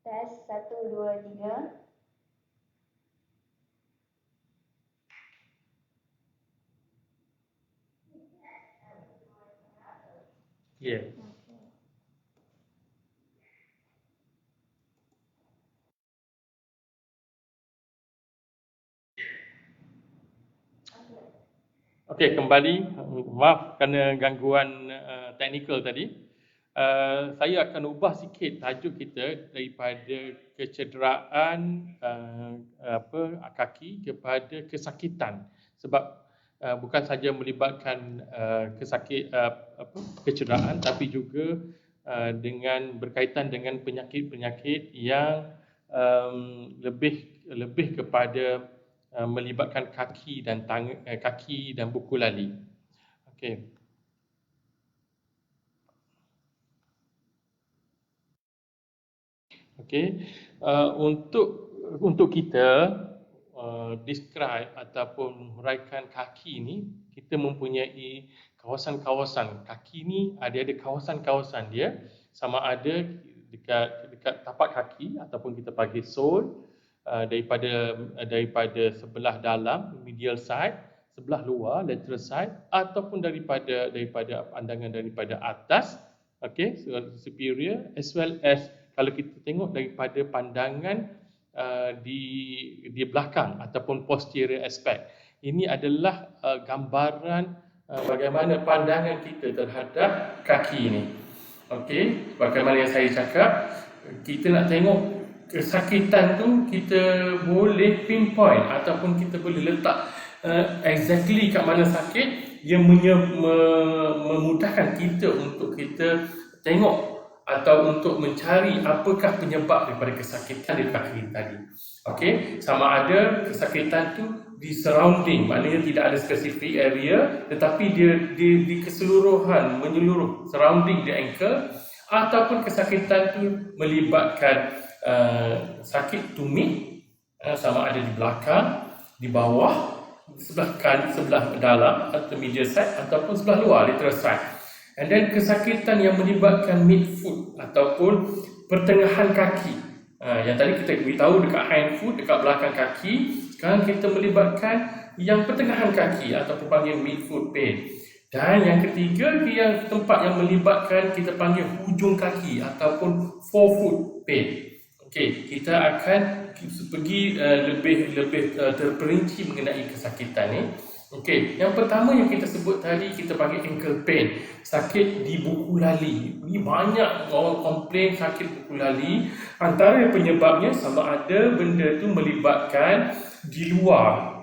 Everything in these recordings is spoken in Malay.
Tes 1, 2, 3. Ya. Okey, kembali. Maaf kerana gangguan teknikal tadi. Saya akan ubah sikit tajuk kita daripada kecederaan kaki kepada kesakitan, sebab bukan saja melibatkan kecederaan, tapi juga dengan berkaitan dengan penyakit-penyakit yang lebih kepada melibatkan kaki dan kaki dan buku lali. Okey. Okey. Untuk kita describe ataupun huraikan kaki ni, kita mempunyai kawasan-kawasan. Kaki ni ada kawasan-kawasan dia, sama ada dekat tapak kaki ataupun kita panggil sole, daripada sebelah dalam medial side, sebelah luar lateral side, ataupun daripada pandangan daripada atas, okey, superior, as well as kalau kita tengok daripada pandangan di belakang ataupun posterior aspect. Ini adalah gambaran bagaimana pandangan kita terhadap kaki ini. Okey, bagaimana yang saya cakap, kita nak tengok kesakitan tu kita boleh pinpoint ataupun kita boleh letak exactly kat mana sakit, yang memudahkan kita untuk kita tengok atau untuk mencari apakah penyebab daripada kesakitan di kaki tadi. Okey, sama ada kesakitan tu di surrounding, maknanya tidak ada specific area, tetapi dia di keseluruhan, menyeluruh surrounding the ankle, ataupun kesakitan tu melibatkan sakit tumit, sama ada di belakang, di bawah, sebelah dalam atau medial side, ataupun sebelah luar lateral side. And then kesakitan yang melibatkan midfoot ataupun pertengahan kaki. Yang tadi kita beritahu dekat hindfoot, dekat belakang kaki. Sekarang kita melibatkan yang pertengahan kaki ataupun panggil midfoot pain. Dan yang ketiga, yang tempat yang melibatkan kita panggil hujung kaki ataupun forefoot pain. Okey, kita akan pergi lebih terperinci mengenai kesakitan ni. Okey, yang pertama yang kita sebut tadi kita panggil ankle pain, sakit di buku lali. Ini banyak orang komplain sakit buku lali. Antara penyebabnya sama ada benda tu melibatkan di luar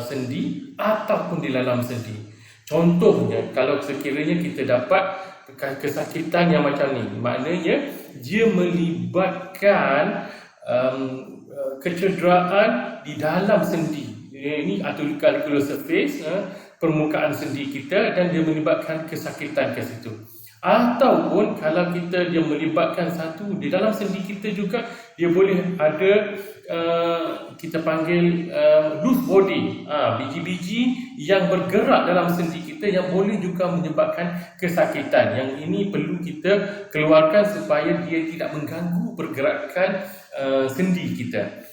sendi ataupun di dalam sendi. Contohnya, kalau sekiranya kita dapat kesakitan yang macam ni, maknanya dia melibatkan kecederaan di dalam sendi. Ini articular surface, permukaan sendi kita, dan dia melibatkan kesakitan ke situ. Ataupun kalau dia melibatkan satu di dalam sendi kita juga, dia boleh ada kita panggil loose body, biji-biji yang bergerak dalam sendi kita yang boleh juga menyebabkan kesakitan. Yang ini perlu kita keluarkan supaya dia tidak mengganggu pergerakan sendi kita.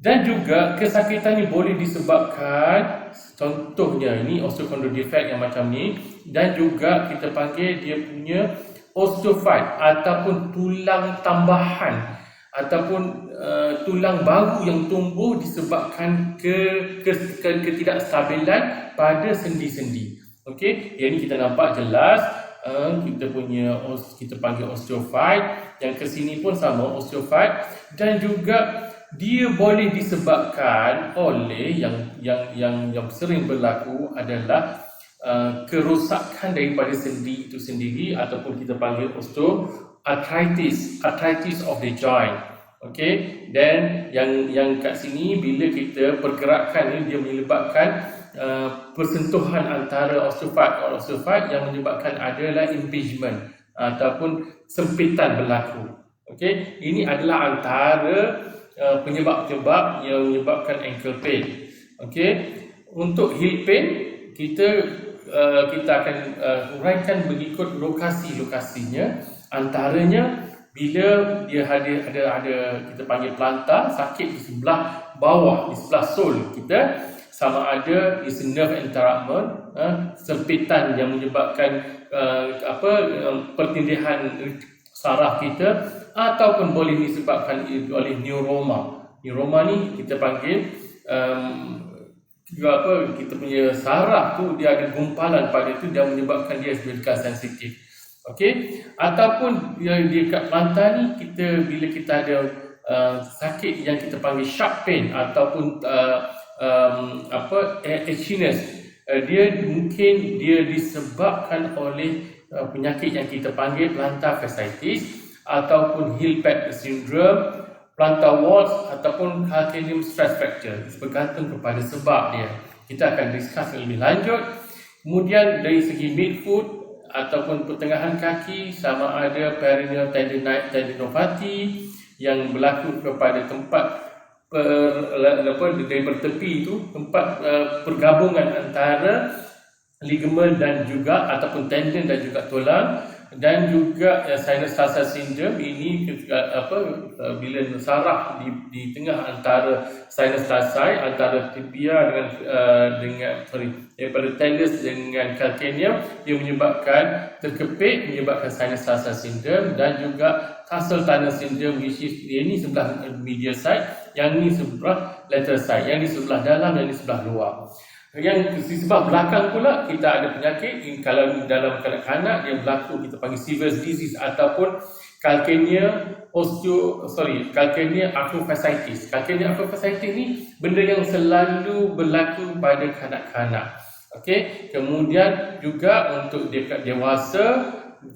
Dan juga kesakitan ni boleh disebabkan, contohnya ini osteochondral defect yang macam ni, dan juga kita panggil dia punya osteophyte ataupun tulang tambahan ataupun tulang baru yang tumbuh disebabkan ketidakstabilan pada sendi-sendi. Okey, yang ini kita nampak jelas. Kita panggil osteophyte, yang ke sini pun sama osteophyte, dan juga dia boleh disebabkan oleh yang sering berlaku adalah kerosakan daripada sendi itu sendiri, ataupun kita panggil osteoarthritis of the joint. Okey, dan yang kat sini bila kita pergerakan ni dia menyebabkan persentuhan antara osteophyte yang menyebabkan adalah impingement ataupun sempitan berlaku. Okey, ini adalah antara penyebab-penyebab yang menyebabkan ankle pain. Okey, untuk heel pain kita akan uraikan mengikut lokasi-lokasinya. Antaranya bila dia ada kita panggil plantar sakit di sebelah bawah, di sebelah sole kita, sama ada is nerve entrapment, sempitan yang menyebabkan pertindihan saraf kita, ataupun boleh disebabkan oleh neuroma. Neuroma ni kita panggil kita punya saraf tu dia ada gumpalan pada tu dan menyebabkan dia sedikit sensitif. Okey, ataupun dia kat plantar ni bila kita ada sakit yang kita panggil sharp pain ataupun itchiness, dia mungkin disebabkan oleh penyakit yang kita panggil plantar fasciitis ataupun heel pad syndrome, plantar warts ataupun calcaneum stress fracture. Bergantung kepada sebab dia. Kita akan discuss lebih lanjut. Kemudian dari segi midfoot ataupun pertengahan kaki, sama ada peroneal tendinopathy yang berlaku kepada tempat dari bertepi itu, tempat pergabungan antara ligamen dan juga ataupun tendon dan juga tulang, dan juga sinus tarsal syndrome. Ini bila saraf di tengah antara sinus tarsal, antara tibia daripada talus dengan calcaneum, dia menyebabkan terkepit, menyebabkan sinus tarsal syndrome, dan juga tarsal tunnel syndrome, which is ini sebelah medial side, yang ni sebelah lateral side, yang ni sebelah dalam, yang ni sebelah luar. Yang di sebelah belakang pula kita ada penyakit, kalau dalam kanak-kanak dia berlaku, kita panggil Sever's disease ataupun calcanea acrofasciitis. Calcanea acrofasciitis ni benda yang selalu berlaku pada kanak-kanak. Okey, kemudian juga untuk dekat dewasa,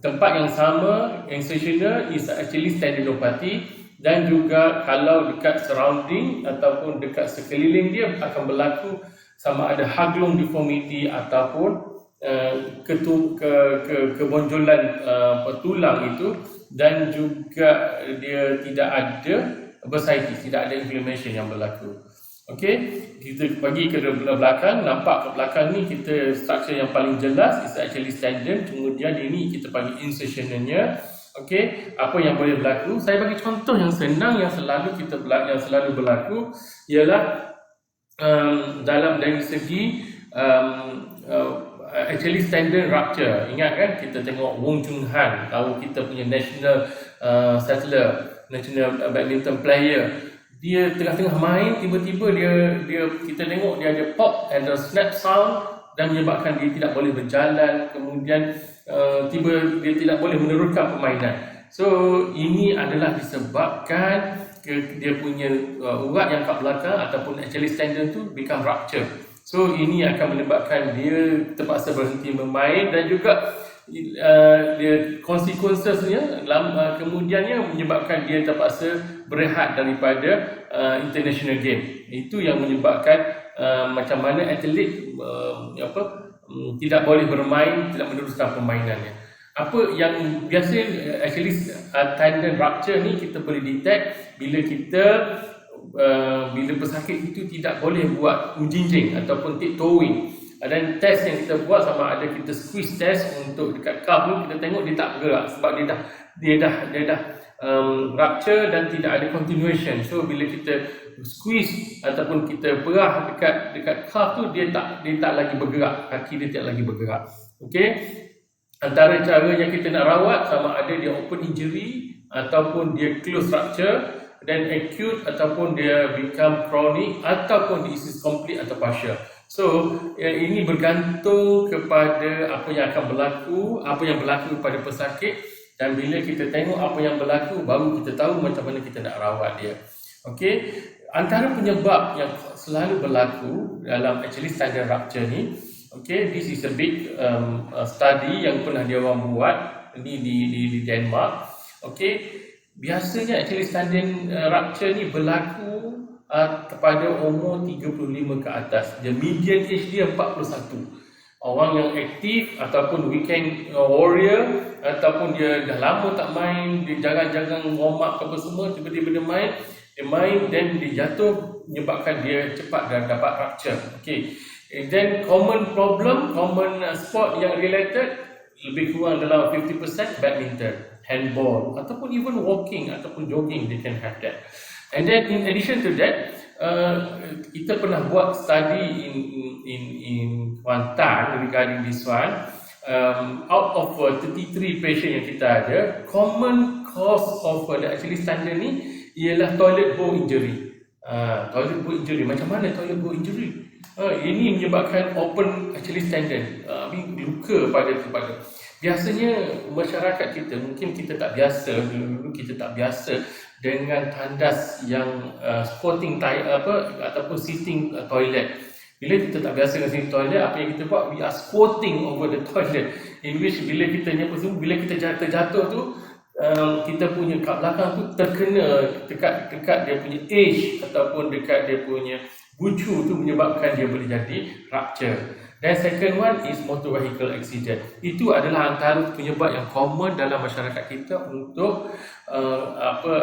tempat yang sama, incisional is actually tendinopathy, dan juga kalau dekat surrounding ataupun dekat sekeliling dia akan berlaku sama ada haglung deformity ataupun kebonjolan tulang itu, dan juga dia tidak ada bursitis, tidak ada inflammation yang berlaku. Okey, kita pergi ke belakang, nampak ke belakang ni kita struktur yang paling jelas is actually tendon, kemudian ini kita panggil incisionalnya. Okey, apa yang boleh berlaku? Saya bagi contoh yang senang yang selalu berlaku ialah dalam dari segi actually tendon rupture. Ingat kan kita tengok Wong Chun Han, tahu kita punya national badminton player, dia tengah-tengah main, tiba-tiba kita tengok dia ada pop and the snap sound dan menyebabkan dia tidak boleh berjalan, kemudian dia tidak boleh meneruskan permainan. So ini adalah disebabkan dia punya urat yang kat belakang ataupun Achilles tendon tu become rupture. So ini akan menyebabkan dia terpaksa berhenti bermain, dan juga dia consequences-nya kemudiannya menyebabkan dia terpaksa berehat daripada international game. Itu yang menyebabkan macam mana atlet tidak boleh bermain, tidak meneruskan permainannya. Apa yang biasa actually tendon rupture ni kita boleh detect bila pesakit itu tidak boleh buat menjinjing ataupun tiptoeing. Dan test yang kita buat sama ada kita squeeze test untuk dekat calf ni, kita tengok dia tak bergerak sebab dia dah rupture dan tidak ada continuation. So bila kita squeeze ataupun kita perah dekat calf tu, dia tak lagi bergerak, kaki dia tak lagi bergerak. Okey, antara cara yang kita nak rawat sama ada dia open injury ataupun dia close rupture, dan acute ataupun dia become chronic, ataupun disease complete atau partial. So ini bergantung kepada apa yang akan berlaku, apa yang berlaku pada pesakit, dan bila kita tengok apa yang berlaku baru kita tahu macam mana kita nak rawat dia. Okey, antara penyebab yang selalu berlaku dalam Achilles tendon rupture ni, okay, this is a big study yang pernah dia orang buat di Denmark. Okay, biasanya Achilles tendon rupture ni berlaku kepada umur 35 ke atas. Dia median age dia 41. Orang yang aktif ataupun weekend warrior, ataupun dia dah lama tak main, dia jarang-jarang warm up apa semua, tiba-tiba dia main dan dia jatuh, menyebabkan dia cepat dan dapat rupture. Okay. Then common sport yang related, lebih kurang dalam 50% badminton, handball, ataupun even walking ataupun jogging, they can have that. And then in addition to that, kita pernah buat study in Kuantan regarding this one. Out of 33 patient yang kita ada, common cause of the Achilles tendon ni ialah toilet bowl injury. Toilet bowl injury, macam mana toilet bowl injury? Ini menyebabkan open Achilles tendon, luka pada tempat. Biasanya masyarakat kita, mungkin kita tak biasa, dulu kita tak biasa dengan tandas yang squatting ataupun sitting toilet. Bila kita tak biasa dengan sitting toilet, apa yang kita buat, we are squatting over the toilet, in which bila kita bila kita jatuh tu, kita punya kat belakang tu terkena dekat dia punya edge ataupun dekat dia punya bucu tu, menyebabkan dia boleh jadi rupture. Dan second one is motor vehicle accident. Itu adalah antara penyebab yang common dalam masyarakat kita untuk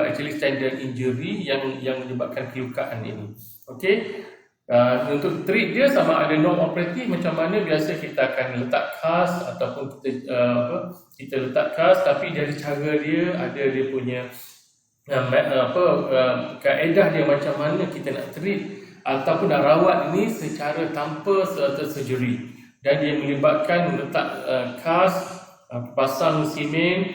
Achilles tendon injury yang menyebabkan kelukaan ini. Okey. Untuk treat dia sama ada non-operatif, macam mana biasa kita akan letak cast ataupun kita letak cast, tapi dari cara dia ada dia punya kaedah dia macam mana kita nak treat ataupun nak rawat ini secara tanpa surgery. Dan dia melibatkan letak cast, pasang simen,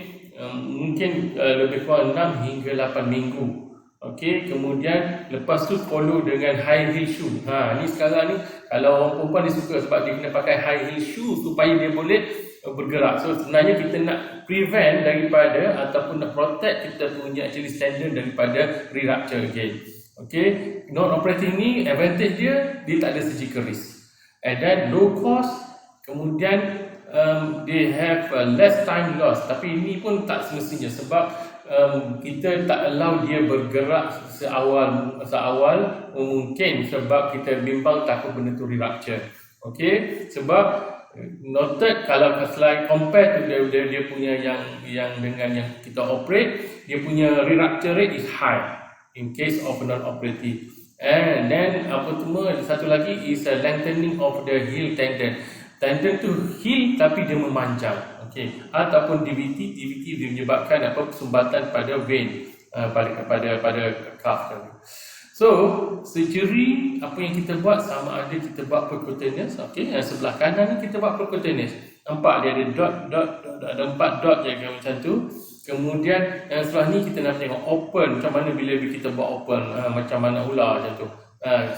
mungkin lebih kurang 6 hingga 8 minggu. Okey, kemudian lepas tu follow dengan high heel shoe. Ni sekarang ni kalau orang perempuan dia suka sebab dia kena pakai high heel shoe supaya dia boleh bergerak. So sebenarnya kita nak prevent daripada ataupun nak protect kita punya Achilles tendon daripada re-rupture again. Okay, non-operative ni advantage dia tak ada surgical risk, and then low cost, kemudian they have less time loss. Tapi ini pun tak semestinya sebab kita tak allow dia bergerak seawal mungkin sebab kita bimbang takut benda tu re-rupture. Okay, sebab noted kalau selain compare to dia punya yang dengan yang kita operate, dia punya re-rupture rate is high in case of non-operative. And then satu lagi is a lengthening of the heel tendon. Tendon tu heel tapi dia memanjang. Okey, ataupun DVT dia menyebabkan sumbatan pada vein pada calf. So, surgery apa yang kita buat sama ada kita buat percutaneous, okey, yang sebelah kanan ni kita buat percutaneous. Nampak dia ada dot, ada 4 dot je macam tu. Kemudian yang setelah ni kita nak tengok open, macam mana bila kita buat open, macam mana ular macam tu.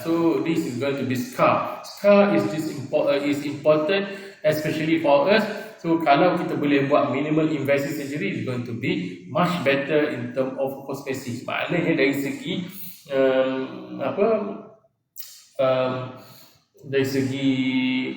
So this is going to be scar. Scar is important especially for us. So kalau kita boleh buat minimal invasive surgery, is going to be much better in term of cosmesis. Maknanya dari segi dari segi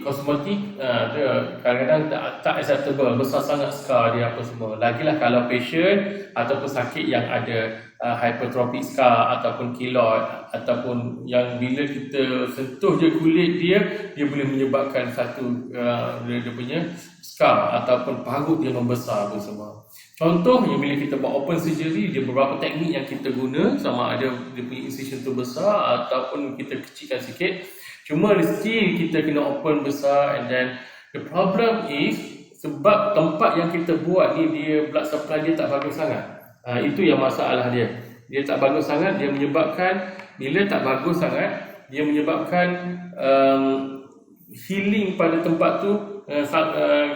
kosmetik, dia kadang-kadang tak acceptable, besar sangat scar dia apa semua. Lagilah kalau patient ataupun sakit yang ada hypertrophic scar ataupun keloid, ataupun yang bila kita sentuh je kulit dia boleh menyebabkan satu dia punya scar ataupun parut dia membesar apa semua. Contohnya bila kita buat open surgery, dia beberapa teknik yang kita guna, sama ada dia punya incision tu besar ataupun kita kecilkan sikit. Cuma still kita kena open besar, and then the problem is sebab tempat yang kita buat ni dia blood supply dia tak bagus sangat. Itu yang masalah dia. Dia tak bagus sangat, dia menyebabkan bila tak bagus sangat, dia menyebabkan healing pada tempat tu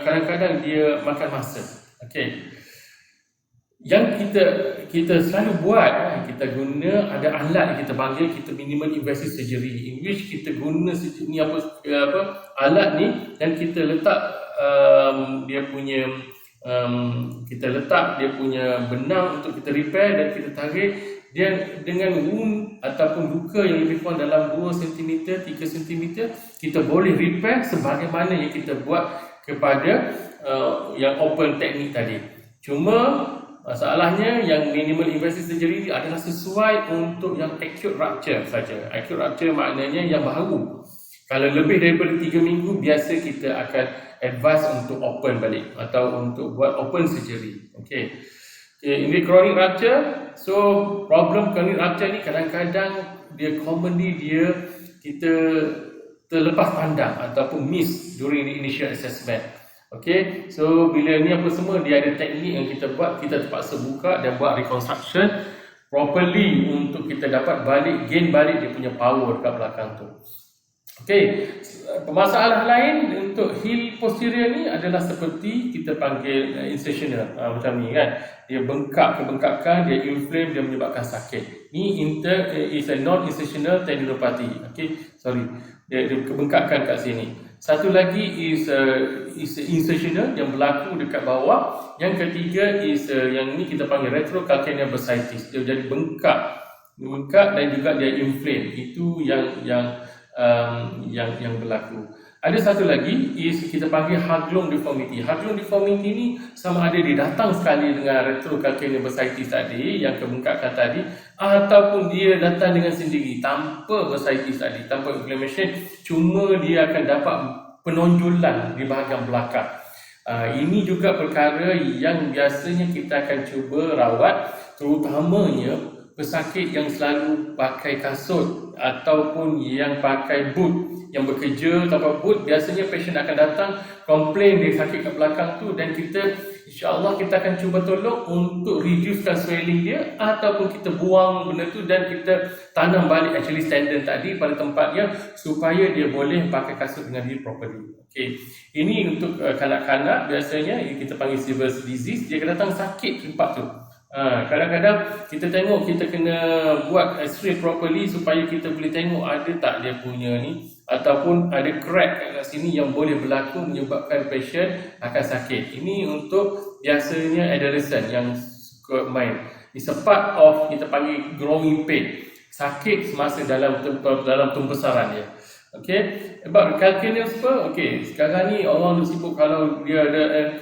kadang-kadang dia makan masa. Okey. Yang kita selalu buat, kita guna ada alat yang kita panggil kita minimal invasive surgery, in which kita guna ni alat ni, dan kita letak dia punya benang untuk kita repair, dan kita tarik dia dengan wound ataupun luka yang lebih kurang dalam 2 cm, 3 cm, kita boleh repair sebagaimana yang kita buat kepada yang open teknik tadi. Cuma masalahnya yang minimal invasive surgery adalah sesuai untuk yang acute rupture saja. Acute rupture maknanya yang baru. Kalau lebih daripada 3 minggu, biasa kita akan advise untuk open balik atau untuk buat open surgery. Okey. Ini chronic rupture. So problem chronic rupture ni kadang-kadang dia commonly kita terlepas pandang ataupun miss during the initial assessment. Okey, so bila ni apa semua dia ada teknik yang kita buat, kita terpaksa buka dan buat reconstruction properly untuk kita dapat gain balik dia punya power dekat belakang tu. Okey, masalah lain untuk heel posterior ni adalah seperti kita panggil incisional, macam ni kan. Dia kebengkakan, dia inflame, dia menyebabkan sakit. Ni is a non-incisional tendinopathy. Okey, sorry. Dia kebengkakan kat sini. Satu lagi is incisional yang berlaku dekat bawah. Yang ketiga is yang ni kita panggil retrocalcaneal bursitis. Dia jadi bengkak dan juga dia inflame. Itu yang berlaku. Ada satu lagi is kita panggil Haglund deformity. Haglund deformity ni sama ada dia datang sekali dengan retrocalcaneal bursitis tadi, yang kebengkakan tadi, ataupun dia datang dengan sendiri tanpa bursitis tadi, tanpa inflammation, cuma dia akan dapat penonjolan di bahagian belakang. Ini juga perkara yang biasanya kita akan cuba rawat, terutamanya pesakit yang selalu pakai kasut ataupun yang pakai boot, yang bekerja tanpa boot. Biasanya pasien akan datang komplain dia sakit kat belakang tu, dan kita insya-Allah kita akan cuba tolong untuk reducekan swelling dia, ataupun kita buang benda tu dan kita tanam balik actually tendon tadi pada tempatnya supaya dia boleh pakai kasut dengan dia properly. Okey, ini untuk kanak-kanak biasanya kita panggil severe disease, dia akan datang sakit tempat tu. Kadang-kadang kita tengok, kita kena buat x-ray properly supaya kita boleh tengok ada tak dia punya ni, ataupun ada crack kat sini yang boleh berlaku menyebabkan pasien akan sakit. Ini untuk biasanya adolescent yang suka main. It's a part of kita panggil growing pain, sakit semasa dalam pembesaran dia. Okay, about calcaneal spur. Okay, sekarang ni orang sibuk kalau dia ada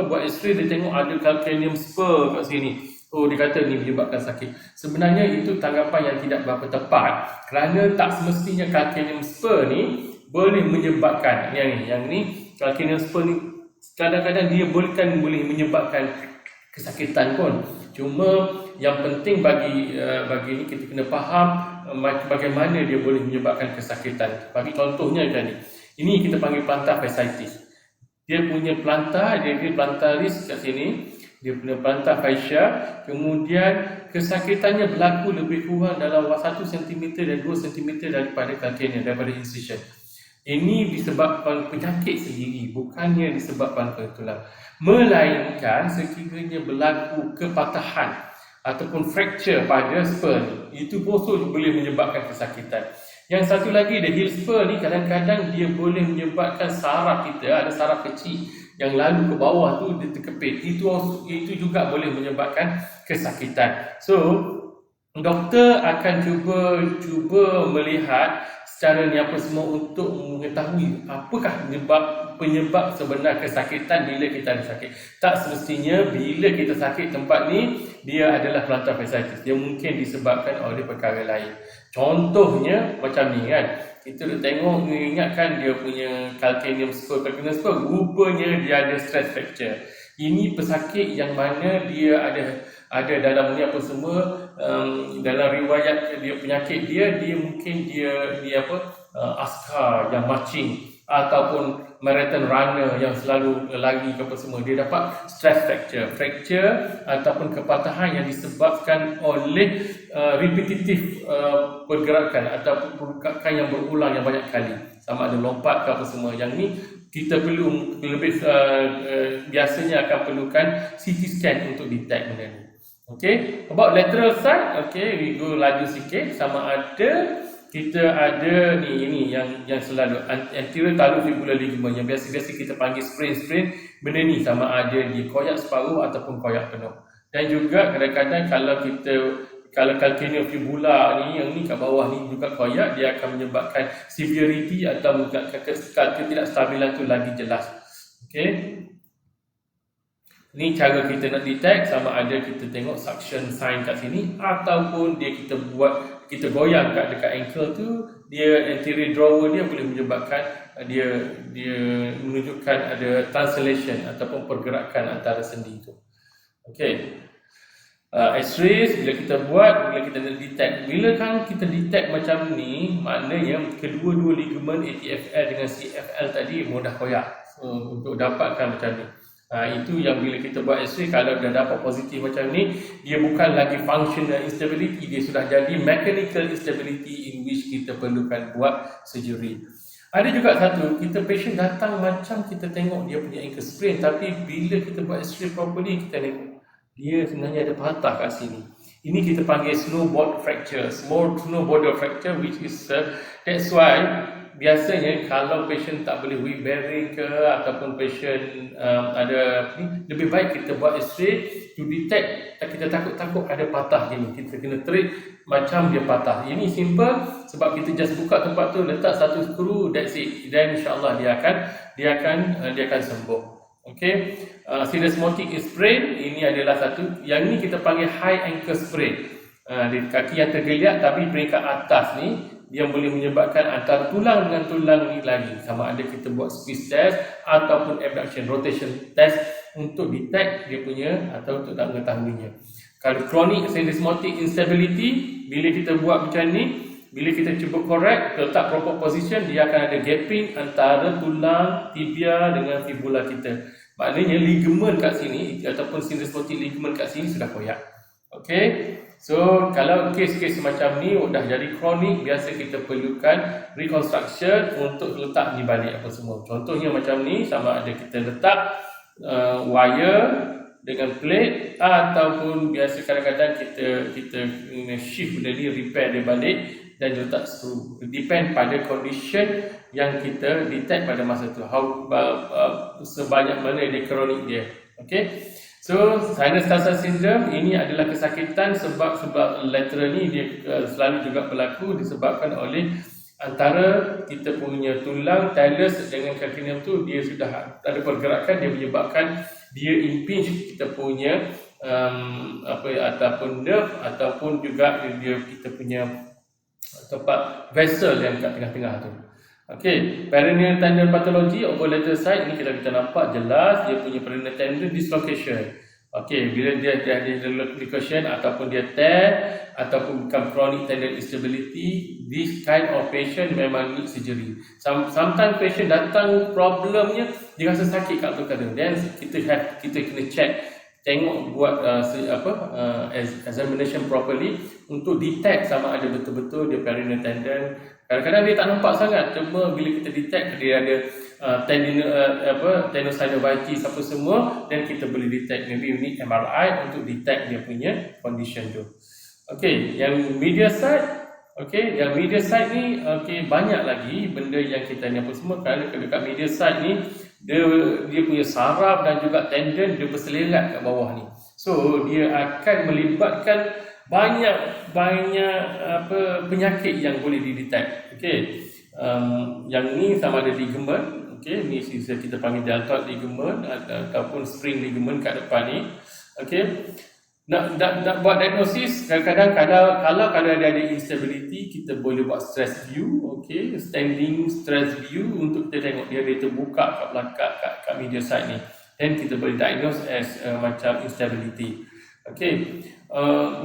buat x-ray, dia tengok ada calcaneal spur kat sini. Oh, dia kata ni menyebabkan sakit. Sebenarnya itu tanggapan yang tidak berapa tepat, kerana tak semestinya calcaneal spur ni boleh menyebabkan yang ni calcaneal spur ni kadang-kadang dia boleh menyebabkan kesakitan pun. Cuma yang penting bagi ni kita kena faham bagaimana dia boleh menyebabkan kesakitan. Bagi contohnya kan ni. Ini kita panggil plantar fasciitis. Dia punya plantaris kat sini. Dia punya plantar fascia. Kemudian kesakitannya berlaku lebih kurang dalam 1 cm dan 2 cm daripada calcaneal, daripada incision. Ini disebabkan penyakit sendiri, bukannya disebabkan kebetulan. Melainkan sekiranya berlaku kepatahan ataupun fracture pada spur, itu pun boleh menyebabkan kesakitan. Yang satu lagi, the heel spur ni kadang-kadang dia boleh menyebabkan saraf kita, ada saraf kecil yang lalu ke bawah tu dia terkepit. Itu juga boleh menyebabkan kesakitan. So doktor akan cuba melihat secara ni apa semua untuk mengetahui apakah penyebab sebenar kesakitan bila kita ada sakit. Tak semestinya bila kita sakit tempat ni dia adalah plantar fasciitis. Dia mungkin disebabkan oleh perkara lain. Contohnya macam ni kan. Kita dah tengok, ingatkan dia punya calcaneal spur, rupanya dia ada stress fracture. Ini pesakit yang mana dia ada dalam ni apa semua, dalam riwayat dia penyakit dia mungkin dia askar yang marching ataupun marathon runner yang selalu lari ke apa semua, dia dapat stress fracture ataupun kepatahan yang disebabkan oleh repetitive pergerakan ataupun pergerakan yang berulang yang banyak kali, sama ada lompat ke apa semua. Yang ni kita perlu lebih biasanya akan perlukan CT scan untuk detect benda ni. Okay, about lateral side, okay, we go laju sikit. Sama ada kita ada ni yang selalu anterior talofibular ligament yang biasa-biasa kita panggil sprain. Benda ni sama ada dia koyak separuh ataupun koyak penuh. Dan juga kadang-kadang kalau calcaneal fibula ni, yang ni kat bawah ni juga koyak, dia akan menyebabkan severity atau ketidakstabilan tu lagi jelas. Okay, ni cara kita nak detect, sama ada kita tengok suction sign kat sini ataupun kita goyang dekat ankle tu, dia anterior drawer dia boleh menyebabkan dia menunjukkan ada translation ataupun pergerakan antara sendi tu. Okey. X-rays bila kita nak detect, bila kan kita detect macam ni, maknanya kedua-dua ligamen ATFL dengan CFL tadi mudah koyak. untuk dapatkan macam ni. Itu yang bila kita buat X-ray, kalau dah dapat positif macam ni, dia bukan lagi functional instability, dia sudah jadi mechanical instability in which kita perlukan buat surgery. Ada juga satu, kita patient datang macam kita tengok dia punya ankle sprain, tapi bila kita buat X-ray properly, kita tengok dia sebenarnya ada patah kat sini. Ini kita panggil snowboard fracture, snowboarder fracture, which is that's why biasanya kalau patient tak boleh weight bearing ke ataupun patient ada ni, lebih baik kita buat X-ray to detect. Kita takut ada patah gini, kita kena treat macam dia patah. Ini simple sebab kita just buka tempat tu, letak satu skru, that's it. Dan insya-Allah dia akan sembuh. Okey, syndesmotic sprain ini adalah satu. Yang ni kita panggil high ankle sprain. Di kaki yang tergeliat tapi peringkat atas ni dia boleh menyebabkan antara tulang dengan tulang ni lagi. Sama ada kita buat squeeze test ataupun abduction rotation test untuk detect dia punya atau untuk nak mengetahuinya. Kalau chronic syndesmotic instability, bila kita buat macam ni, bila kita cuba correct, letak proper position, dia akan ada gapping antara tulang tibia dengan fibula kita. Maknanya ligament kat sini ataupun syndesmotic ligament kat sini sudah koyak. Okey. So kalau kes-kes macam ni dah jadi kronik, biasa kita perlukan reconstruction untuk letak di balik apa semua. Contohnya macam ni, sama ada kita letak wire dengan plate ataupun biasa kadang-kadang kita shift benda ni, repair dia balik dan letak screw. Depend pada condition yang kita detect pada masa tu, sebanyak mana dia kronik dia. Okey. So sinus tarsal syndrome ini adalah kesakitan sebab lateral ni dia selalu juga berlaku disebabkan oleh antara kita punya tulang talus dengan calcaneum tu, dia sudah ada pergerakan, dia menyebabkan dia impinge kita punya ataupun nerve ataupun juga kita punya tempat vessel yang kat tengah-tengah tu. Okey, peroneal tendon pathology over lateral side ni kita nampak jelas dia punya peroneal tendon dislocation. Okey, bila dia ada dislocation ataupun dia tear ataupun become chronic tendon instability, this kind of patient memang need surgery. Sometimes patient datang problemnya dia rasa sakit kat tu kadang. Then kita kena check, tengok buat examination properly untuk detect sama ada betul-betul dia peroneal tendon. Kadang-kadang dia tak nampak sangat, cuma bila kita detect dia ada tendinosynovitis apa semua, dan kita boleh detect, maybe we need MRI untuk detect dia punya condition tu. Okey, yang medial side, yang medial side ni banyak lagi benda yang kita ni apa semua. Kerana dekat medial side ni dia punya saraf dan juga tendon dia berselerak kat bawah ni. So dia akan melibatkan banyak penyakit yang boleh didetect. Okey. Yang ni sama ada ligament, okey, ni kita panggil deltoid ligament ataupun spring ligament kat depan ni. Okey. Nak buat diagnosis, kadang-kadang kalau ada instability, kita boleh buat stress view, okey, standing stress view untuk kita tengok dia terbuka kat belakang kat medial side ni. Then kita boleh diagnose as macam instability. Okay,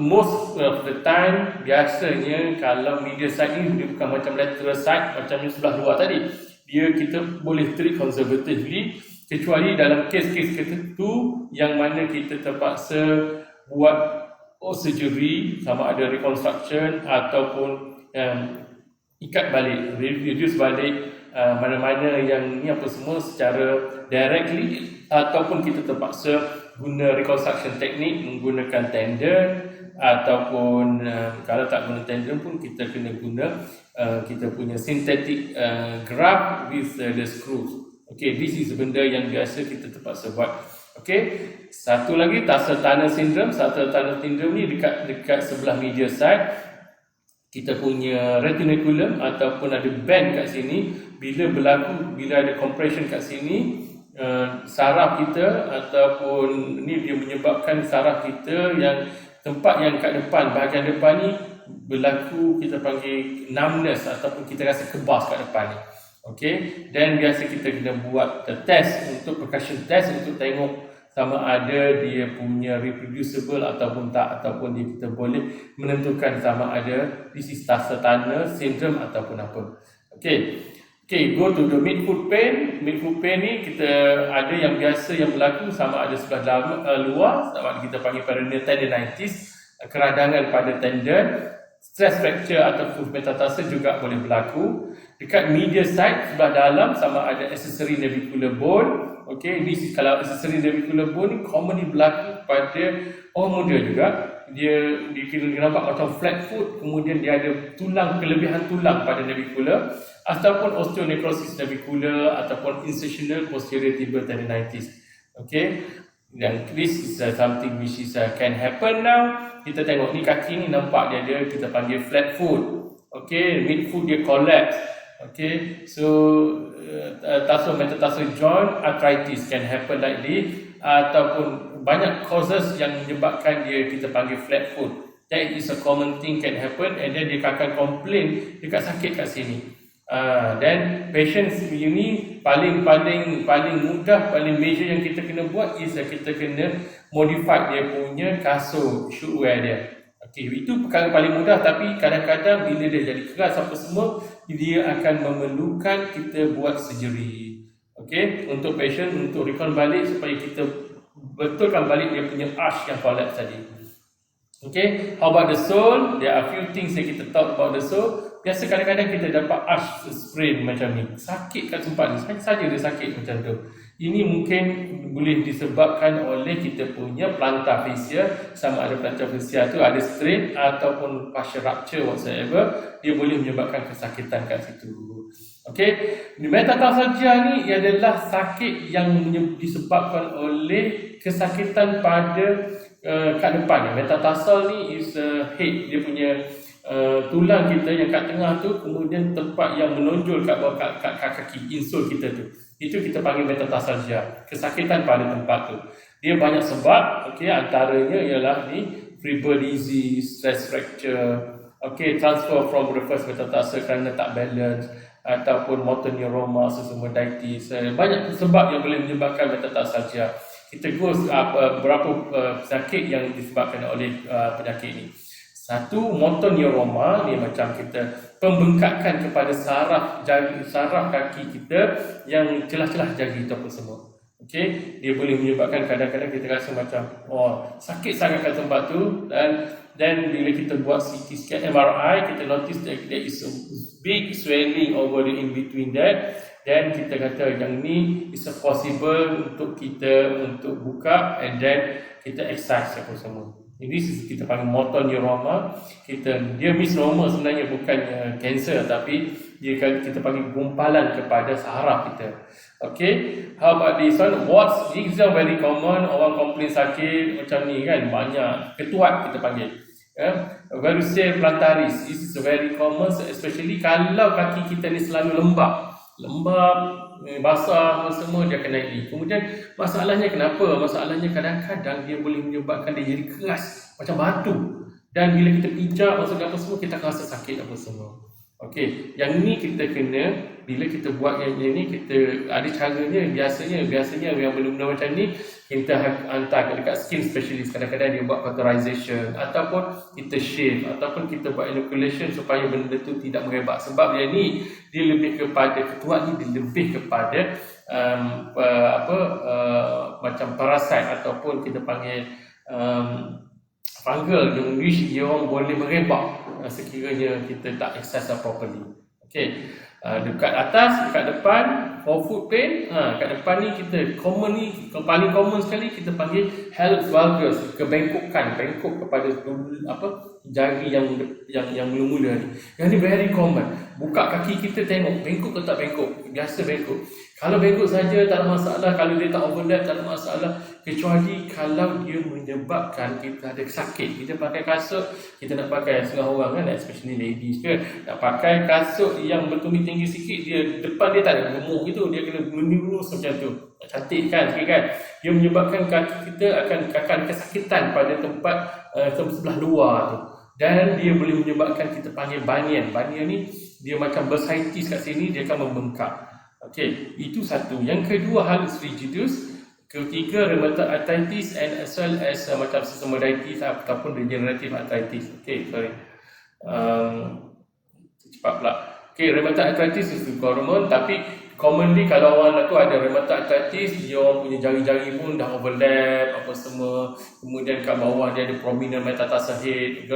most of the time biasanya kalau medial side ni dia bukan macam lateral side macam yang sebelah luar tadi, kita boleh treat conservatively, kecuali dalam kes-kes tertentu yang mana kita terpaksa buat surgery, sama ada reconstruction ataupun ikat balik, reduce balik mana-mana yang ni apa semua secara directly, ataupun kita terpaksa guna reconstruction teknik menggunakan tendon, ataupun kalau tak guna tendon pun kita kena guna kita punya synthetic graft with the screws. Okay, this is benda yang biasa kita terpaksa buat. Okay, satu lagi tarsal tunnel syndrome. Tarsal tunnel syndrome ni dekat sebelah medial side kita punya retinaculum ataupun ada band kat sini. Bila ada compression kat sini, saraf kita ataupun ni dia menyebabkan saraf kita yang tempat yang kat depan, bahagian depan ni berlaku, kita panggil numbness ataupun kita rasa kebas kat depan ni. Okey, dan biasa kita kena buat test untuk percussion test untuk tengok sama ada dia punya reproducible ataupun tak, ataupun kita boleh menentukan sama ada this is tarsal tunnel syndrome ataupun apa. Okey. Okay, go to the midfoot pain. Midfoot pain ni kita ada yang biasa yang berlaku sama ada sebelah dalam, luar, sama ada kita panggil peroneal tendinitis, keradangan pada tendon, stress fracture ataupun metatarsal juga boleh berlaku. Dekat medial side sebelah dalam sama ada accessory navicular bone. Okay, this kalau accessory navicular bone ni commonly berlaku pada orang muda juga. Dia kira nampak macam flat foot, kemudian dia ada tulang, kelebihan tulang pada navicular, ataupun osteonecrosis navicular ataupun incisional posterior tibial tendinitis. Okay, dan this is something which is can happen now. Kita tengok ni kaki ni nampak dia ada, kita panggil flat foot. Okay, midfoot dia collapse. Okay, so tarsal metatarsal joint arthritis can happen like this, ataupun banyak causes yang menyebabkan dia kita panggil flat foot. That is a common thing can happen, and then dia akan complain dekat sakit kat sini. Then patients ini paling mudah, paling major yang kita kena buat is kita kena modify dia punya kasut shootwear dia. Okay, itu perkara paling mudah, tapi kadang-kadang bila dia jadi keras apa semua, dia akan memerlukan kita buat surgery. Okay, untuk patient, untuk recon balik supaya kita betulkan balik dia punya arch yang collapse tadi. Okay, how about the sole? There are few things yang kita talk about the sole. Biasa kadang-kadang kita dapat arch sprain macam ni, sakit kat tempat ni, saja dia sakit macam tu. Ini mungkin boleh disebabkan oleh kita punya plantar fascia, sama ada plantar fascia tu ada strain ataupun partial rupture whatsoever, dia boleh menyebabkan kesakitan kat situ. Okey, metatarsalgia ni adalah sakit yang disebabkan oleh kesakitan pada kat depan. Metatarsal ni is head, dia punya tulang kita yang kat tengah tu, kemudian tempat yang menonjol kat bawah kat kaki, insole kita tu. Itu kita panggil metatarsalgia, kesakitan pada tempat tu. Dia banyak sebab, okey, antaranya ialah ni fibrosis disease, stress fracture, okey, transfer from reverse metatarsal kerana tak balance, ataupun motor neuroma, susumoditis. Banyak sebab yang boleh menyebabkan metatarsalgia. Kita go berapa penyakit yang disebabkan oleh penyakit ini. Satu, motor neuroma ni macam kita pembengkakan kepada saraf kaki kita yang celah-celah jari itu apa semua. Okey, dia boleh menyebabkan kadang-kadang kita rasa macam sakit sangat kat tempat tu, dan bila kita buat CT scan, MRI, kita notice that there is a big swelling over the in between that. Dan kita kata yang ni is possible untuk kita untuk buka and then kita excise apa semua. Ini kita panggil motor neuroma. Dia misnoma sebenarnya, bukan kanser, tapi kita panggil gumpalan kepada saraf kita. Okay, how about this one? Warts, this is very common. Orang komplain sakit macam ni kan, banyak. Ketuat kita panggil. Varicose plantaris, this is very common, especially kalau kaki kita ni selalu lembab, basah semua, dia akan naik. Kemudian masalahnya kenapa? Masalahnya kadang-kadang dia boleh menyebabkan dia jadi keras macam batu, dan bila kita pijak masuk apa semua, kita akan rasa sakit apa semua. Okey, yang ini kita kena, bila kita buat yang ini, kita ada caranya. Biasanya yang benda-benda macam ni kita hantar dekat skin specialist. Kadang-kadang dia buat cauterization, ataupun kita shave, ataupun kita buat inoculation supaya benda tu tidak merebak. Sebab yang ni dia lebih kepada ketuat ni, dia lebih kepada macam parasite ataupun kita panggil fungal yang which dia orang boleh merebak sekiranya kita tak exercise properly. Okey, dekat atas, dekat depan, forefoot pain, kat depan ni kita paling common sekali kita panggil hallux valgus, kebengkokan, bengkok kepada jari yang mula-mula ni. Yang ni very common. Buka kaki kita tengok bengkok ke tak bengkok, biasa bengkok. Kalau bengkok saja tak ada masalah, kalau dia tak overlap tak ada masalah, kecuali kalau dia menyebabkan kita ada sakit. Kita pakai kasut, kita nak pakai setengah orang kan, especially ladies ke, nak pakai kasut yang bertumit tinggi sikit, dia depan dia tak ada gemuk gitu, dia kena menurus macam tu. Cantik kan sikit kan. Dia menyebabkan kaki kita akan kesakitan pada tempat sebelah luar tu. Dan dia boleh menyebabkan kita panggil bunion. Bunion ni dia macam bursitis kat sini, dia akan membengkak. Okey, itu satu. Yang kedua, hallux rigidus. Ketiga, rheumatoid arthritis, and as well as macam susumoditis ataupun degenerative arthritis. Okey, sorry. Cepat pula. Okay, rheumatoid arthritis itu common, tapi commonly kalau orang tu ada rheumatoid arthritis, dia orang punya jari-jari pun dah overlap apa semua, kemudian kat bawah dia ada prominent metatarsal head,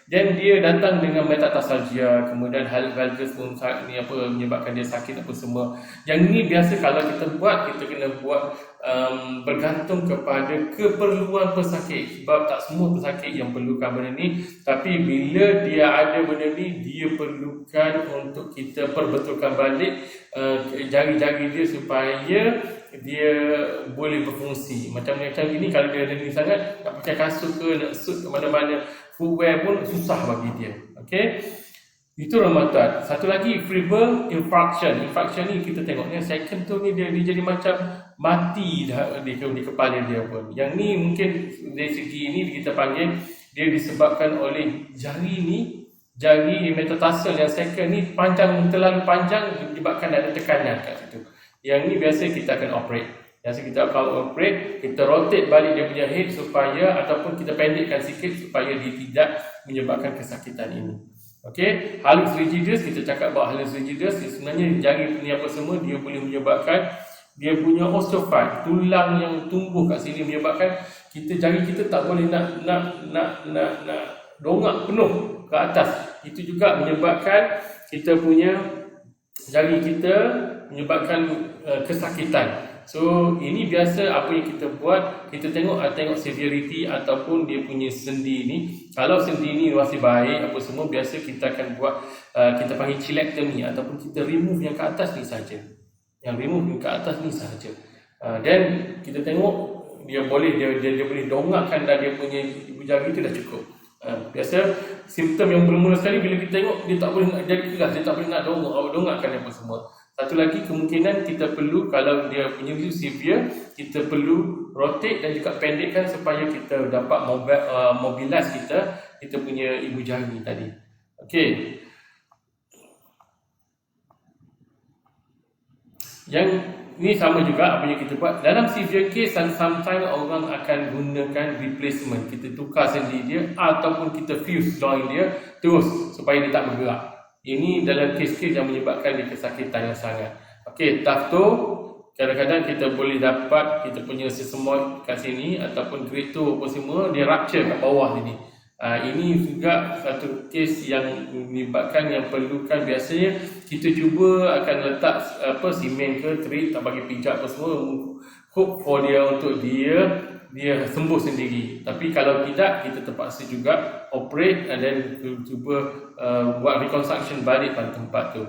dan dia datang dengan metatarsalgia, kemudian valgus pun ni apa menyebabkan dia sakit apa semua. Yang ni biasa kalau kita buat, kita kena buat bergantung kepada keperluan pesakit, sebab tak semua pesakit yang perlukan benda ni, tapi bila dia ada benda ni, dia perlukan untuk kita perbetulkan balik jari-jari dia supaya dia boleh berfungsi. Macam gini, kalau dia ada ni sangat, nak pakai kasut ke, nak suit ke mana-mana, footwear pun susah bagi dia. Okay, itu rheumatoid. Satu lagi, febrile infarction. Infarction ni kita tengok ni second tu ni dia jadi macam mati dah di kepala dia pun. Yang ni mungkin dari segi ni kita panggil dia disebabkan oleh jari metatarsal yang second ni terlalu panjang, menyebabkan ada tekanan kat situ. Yang ni biasa kita akan operate. Biasa kita akan operate, kita rotate balik dia punya head supaya, ataupun kita pendekkan sikit supaya dia tidak menyebabkan kesakitan ini. Okey, hallux rigidus, kita cakap bahawa hallux rigidus sebenarnya jari ni apa semua, dia boleh menyebabkan dia punya osteophyte, tulang yang tumbuh kat sini, menyebabkan jari kita tak boleh nak dongak penuh ke atas. Itu juga menyebabkan kita punya jari kita menyebabkan kesakitan. So ini biasa apa yang kita buat, kita tengok severity ataupun dia punya sendi ni. Kalau sendi ni masih baik apa semua, biasa kita akan buat kita panggil chilectomy, ataupun kita remove yang ke atas ni saja. Yang remove yang ke atas ni saja. Dan kita tengok dia boleh dongakkan dah dia punya ibu jari tu dah cukup. Biasa simptom yang bermula sekali bila kita tengok dia tak boleh nak jadi keras, dia tak boleh nak dongakkan apa semua. Satu lagi kemungkinan kita perlu, kalau dia punya severe, kita perlu rotate dan juga pendekkan supaya kita dapat mobilize kita punya ibu jari tadi. Okey. Yang ni sama juga apa yang kita buat. Dalam severe case, sometimes orang akan gunakan replacement. Kita tukar sendi dia ataupun kita fuse joint dia terus supaya dia tak bergerak. Ini dalam kes-kes yang menyebabkan dia kesakitan yang sangat. Okey, tafto kadang-kadang kita boleh dapat kita punya sesamoid kat sini ataupun grade tu apa semua dia rupture kat bawah sini. Ini juga satu kes yang menyebabkan yang perlukan, biasanya kita cuba akan letak simen ke treat tak bagi pijak apa semua, hope for dia untuk dia sembuh sendiri. Tapi kalau tidak, kita terpaksa juga operate dan cuba buat reconstruction balik pada tempat tu.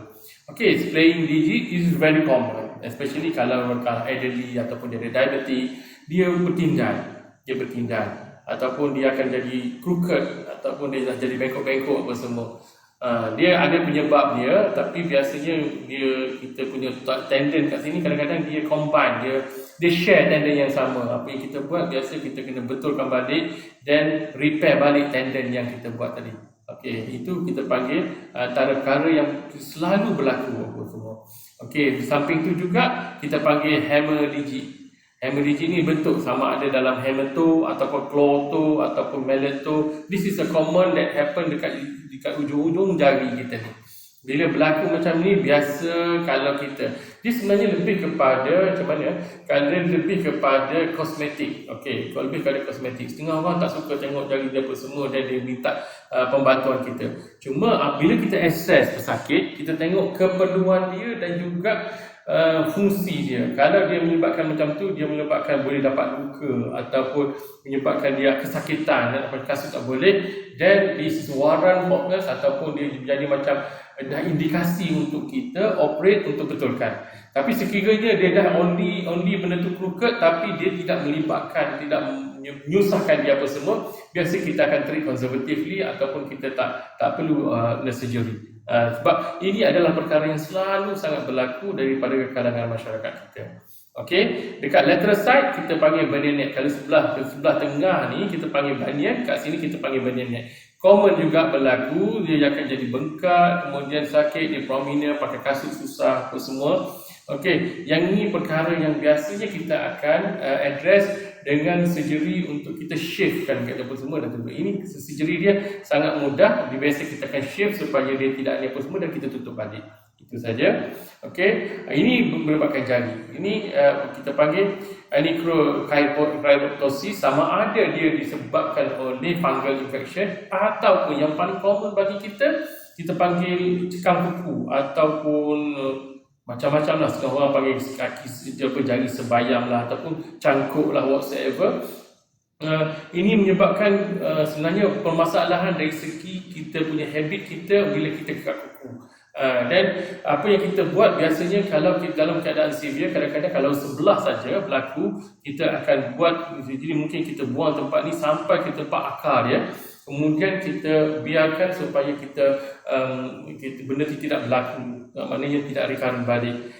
Okay, splaying digit is very common, especially kalau elderly ataupun dia ada diabetes, dia bertindan ataupun dia akan jadi crooked ataupun dia dah jadi bengkok-bengkok apa semua. Dia ada penyebab dia, tapi biasanya kita punya tendon kat sini kadang-kadang dia combine, dia share tendon yang sama. Apa yang kita buat, biasa kita kena betulkan balik dan repair balik tendon yang kita buat tadi. Okey, itu kita panggil antara perkara yang selalu berlaku apa semua. Okey, di samping tu juga kita panggil hemorrhagic. Hemorrhagic ni bentuk sama ada dalam hemato ataupun cloto ataupun meleto. This is a common that happen dekat ujung-ujung jari kita ni. Bila berlaku macam ni, biasa kalau dia sebenarnya lebih kepada macam mana? Kalau lebih kepada kosmetik. Okey, kalau lebih kepada kosmetik. Setengah orang tak suka tengok jari dia apa semua dan dia minta pembantuan kita. Cuma bila kita assess pesakit, kita tengok keperluan dia dan juga fungsi dia. Kalau dia menyebabkan macam tu, dia menyebabkan boleh dapat luka ataupun menyebabkan dia kesakitan dan dapat kasut tak boleh, then this is warrant hopeless ataupun dia jadi macam dah indikasi untuk kita operate untuk betulkan. Tapi sekiranya dia dah only benda tu crooked tapi dia tidak melibatkan, tidak menyusahkan dia apa semua, biasa kita akan treat conservatively ataupun kita tak perlu surgery. Sebab ini adalah perkara yang selalu sangat berlaku daripada kalangan masyarakat kita. Okey, dekat lateral side kita panggil bunion neck. Kalau sebelah tengah ni kita panggil bunion, kat sini kita panggil bunion neck. Common juga berlaku, dia akan jadi bengkak, kemudian sakit, dia prominent, pakai kasut susah apa semua. Okey, yang ini perkara yang biasanya kita akan address dengan surgery untuk kita shavekan kat apa semua dan tutup. Ini surgery dia sangat mudah. Biasa kita akan shave supaya dia tidak ada apa semua dan kita tutup balik. Itu saja. Okey, ini merupakan jari. Ini kita panggil necrochiroptosis, sama ada dia disebabkan oleh fungal infection ataupun yang paling common bagi kita panggil cekang kuku ataupun macam-macam lah. Sekarang orang panggil kaki jari sebayam lah ataupun cangkuk lah, whatsoever. Ini menyebabkan sebenarnya permasalahan dari segi kita punya habit kita bila kita kekat kuku. Dan apa yang kita buat biasanya kalau kita dalam keadaan severe, kadang-kadang kalau sebelah saja berlaku, kita akan buat, jadi mungkin kita buang tempat ni sampai ke tempat akar dia, kemudian kita biarkan supaya kita benda itu tidak berlaku, maknanya tidak recurrent balik.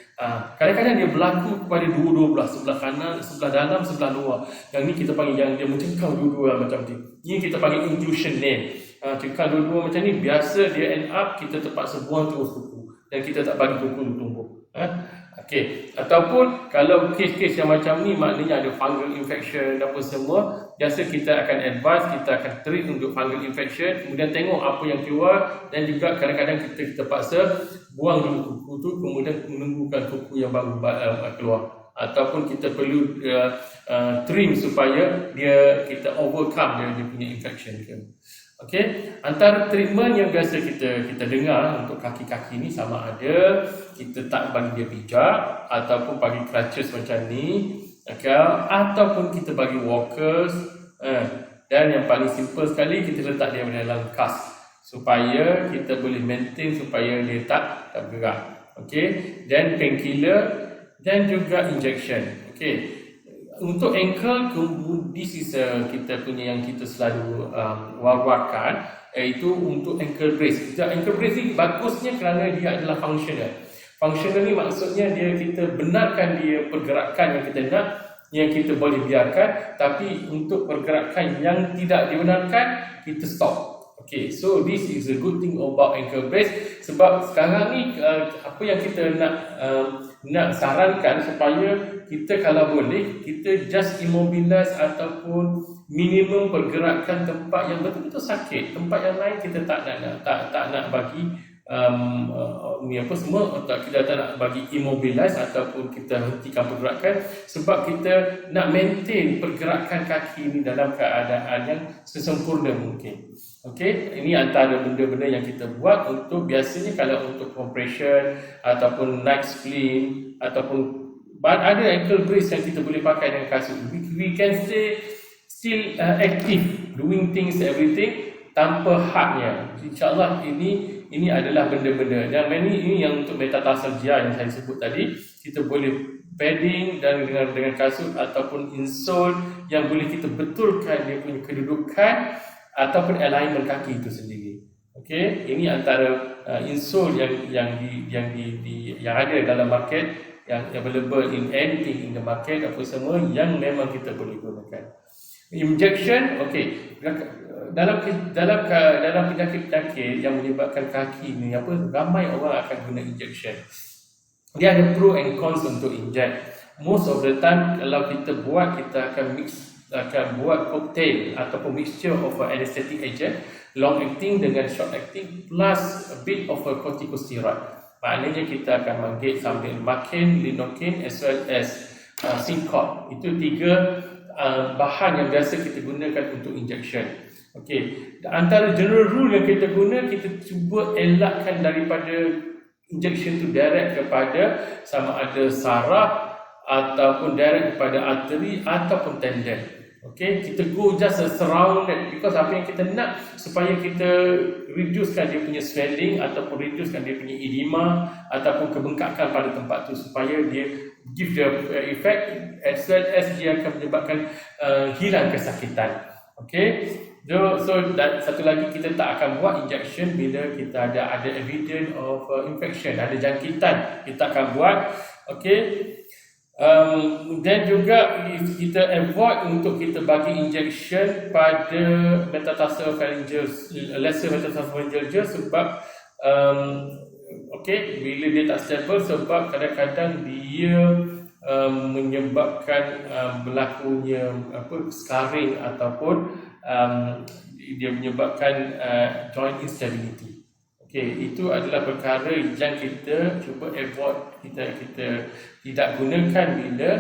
Kadang-kadang dia berlaku kepada dua-dua belah, sebelah kanan, sebelah dalam, sebelah luar. Yang ni kita panggil yang dia mencengkam dua-dua macam ni. Ini kita panggil inclusion nail. Cengkam dua-dua macam ni, biasa dia end up kita terpaksa buang terus kuku dan kita tak bagi kuku tumbuh. Okey, ataupun kalau kes-kes yang macam ni maknanya ada fungal infection dan apa semua, biasa kita akan advise, kita akan treat untuk fungal infection, kemudian tengok apa yang keluar, dan juga kadang-kadang kita terpaksa buang dulu kuku tu, kemudian menunggukan kuku yang baru keluar, ataupun kita perlu trim supaya kita overcome dia punya infection ke. Okey, antara treatment yang biasa kita dengar untuk kaki-kaki ni sama ada kita tak bagi dia pijak ataupun bagi crutches macam ni, okay, ataupun kita bagi walkers, dan yang paling simple sekali kita letak dia dalam cast supaya kita boleh maintain supaya dia tak bergerak. Okey, dan painkiller dan juga injection. Okey, untuk ankle, this is kita punya yang kita selalu war-warkan, iaitu untuk ankle brace. Ankle brace ni bagusnya kerana dia adalah functional. Functional ni maksudnya kita benarkan dia pergerakan yang kita nak, yang kita boleh biarkan, tapi untuk pergerakan yang tidak dibenarkan, kita stop. Okay, so this is a good thing about ankle brace, sebab sekarang ni apa yang kita nak sarankan supaya kita kalau boleh kita just immobilize ataupun minimum pergerakan tempat yang betul-betul sakit. Tempat yang lain kita tak nak bagi kita tak nak bagi immobilize ataupun kita hentikan pergerakan, sebab kita nak maintain pergerakan kaki ini dalam keadaan yang sesempurna mungkin. Okey, ini antara benda-benda yang kita buat untuk biasanya kalau untuk compression ataupun night splint ataupun ada ankle brace yang kita boleh pakai dengan kasut. We can still active, doing things, everything tanpa hadnya. InsyaAllah ini adalah benda-benda yang ini yang untuk metatarsal yang saya sebut tadi. Kita boleh padding dan dengan kasut ataupun insole yang boleh kita betulkan dia punya kedudukan ataupun alignment kaki itu sendiri. Okey, ini antara insole yang ada dalam market, yang available in anything in the market, apa semua yang memang kita boleh gunakan. Injection, okey, dalam penyakit-penyakit yang menyebabkan kaki ni ramai orang akan guna injection. Dia ada pro and cons untuk inject. Most of the time kalau kita akan buat cocktail ataupun mixture of anesthetic agent, long acting dengan short acting, plus a bit of a corticosteroid. Maknanya kita akan manggil sambil Marcaine, Lidocaine as well as Syncope. Itu tiga bahan yang biasa kita gunakan untuk injection. Okey, antara general rule yang kita guna, kita cuba elakkan daripada injection tu direct kepada sama ada saraf ataupun direct kepada arteri ataupun tendon. Okey, kita go just surrounded, because apa yang kita nak supaya kita reducekan dia punya swelling ataupun reducekan dia punya edema ataupun kebengkakan pada tempat tu, supaya dia give the effect as well as dia akan menyebabkan hilang kesakitan. Okey, so satu lagi, kita tak akan buat injection bila kita ada evidence of infection, ada jangkitan, kita akan buat. Okey, dan juga kita avoid untuk kita bagi injection pada metatarsopharyngeal, lesser metatarsopharyngeal, sebab okey, bila dia tak stable, sebab kadang-kadang dia menyebabkan berlakunya scarring ataupun dia menyebabkan joint instability. Okey, itu adalah perkara yang kita cuba avoid, kita tidak gunakan bila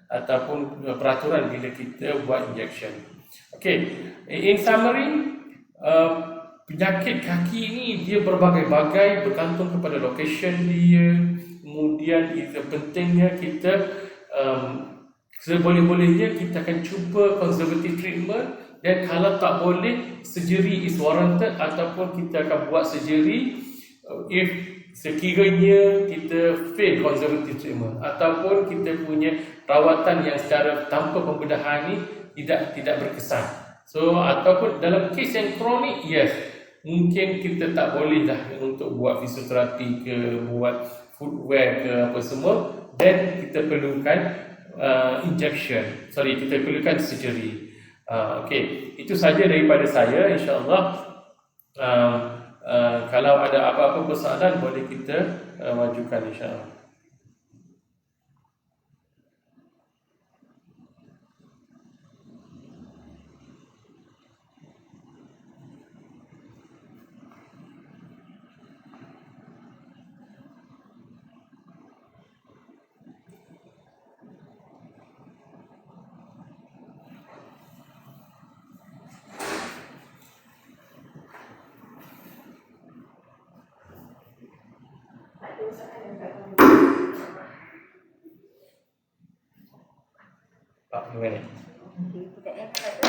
ataupun peraturan bila kita buat injection. Okey, in summary, penyakit kaki ni dia berbagai-bagai bergantung kepada location dia. Kemudian itu pentingnya kita seboleh-bolehnya kita akan cuba conservative treatment, dan kalau tak boleh surgery is warranted ataupun kita akan buat surgery if sekiranya kita fail conservative treatment ataupun kita punya rawatan yang secara tanpa pembedahan ni tidak berkesan. So ataupun dalam kes yang kronik, yes, mungkin kita tak boleh dah untuk buat fisioterapi ke, buat footwear ke apa semua, dan kita perlukan kita perlukan surgery. Okey, itu saja daripada saya. InsyaAllah kalau ada apa-apa persoalan boleh kita majukan insyaAllah. Pak, gimana? Kita